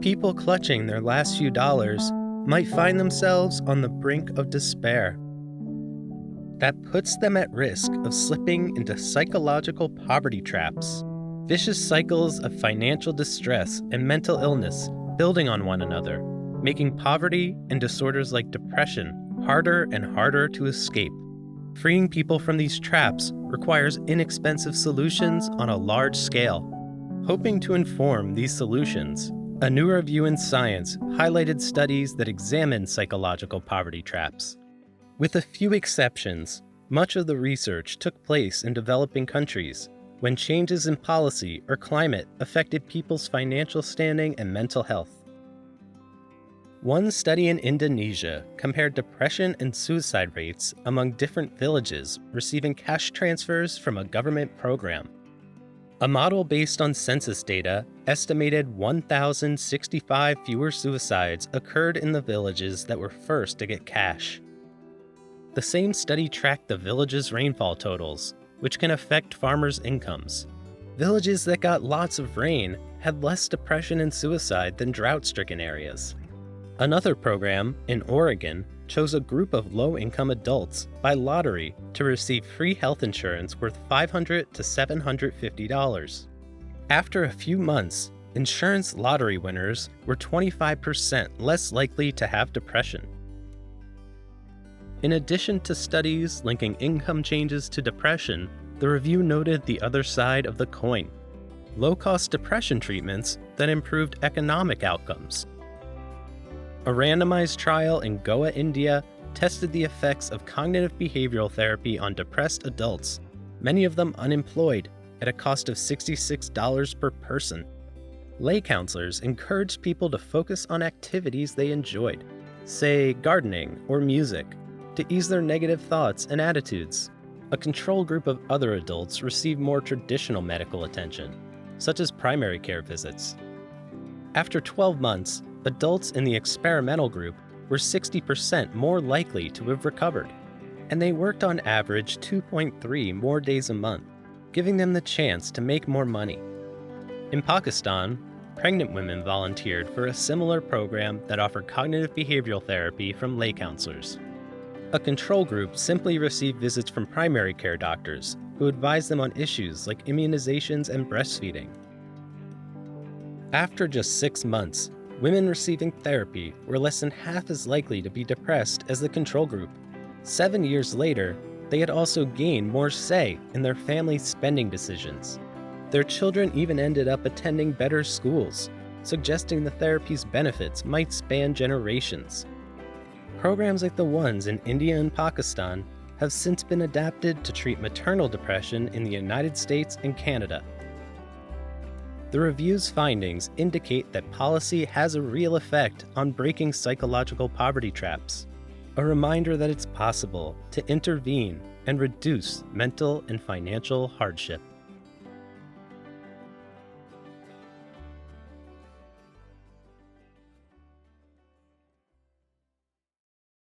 People clutching their last few dollars might find themselves on the brink of despair. That puts them at risk of slipping into psychological poverty traps, vicious cycles of financial distress and mental illness building on one another, making poverty and disorders like depression harder and harder to escape. Freeing people from these traps requires inexpensive solutions on a large scale. Hoping to inform these solutions, a new review in Science highlighted studies that examined psychological poverty traps. With a few exceptions, much of the research took place in developing countries when changes in policy or climate affected people's financial standing and mental health. One study in Indonesia compared depression and suicide rates among different villages receiving cash transfers from a government program. A model based on census data estimated 1,065 fewer suicides occurred in the villages that were first to get cash. The same study tracked the village's rainfall totals, which can affect farmers' incomes. Villages that got lots of rain had less depression and suicide than drought-stricken areas. Another program in Oregon chose a group of low-income adults by lottery to receive free health insurance worth $500 to $750. After a few months, insurance lottery winners were 25% less likely to have depression. In addition to studies linking income changes to depression, the review noted the other side of the coin: low-cost depression treatments that improved economic outcomes. A randomized trial in Goa, India, tested the effects of cognitive behavioral therapy on depressed adults, many of them unemployed, at a cost of $66 per person. Lay counselors encouraged people to focus on activities they enjoyed, say gardening or music, to ease their negative thoughts and attitudes. A control group of other adults received more traditional medical attention, such as primary care visits. After 12 months, adults in the experimental group were 60% more likely to have recovered, and they worked on average 2.3 more days a month, giving them the chance to make more money. In Pakistan, pregnant women volunteered for a similar program that offered cognitive behavioral therapy from lay counselors. A control group simply received visits from primary care doctors who advised them on issues like immunizations and breastfeeding. After just 6 months, women receiving therapy were less than half as likely to be depressed as the control group. 7 years later, they had also gained more say in their family's spending decisions. Their children even ended up attending better schools, suggesting the therapy's benefits might span generations. Programs like the ones in India and Pakistan have since been adapted to treat maternal depression in the United States and Canada. The review's findings indicate that policy has a real effect on breaking psychological poverty traps, a reminder that it's possible to intervene and reduce mental and financial hardship.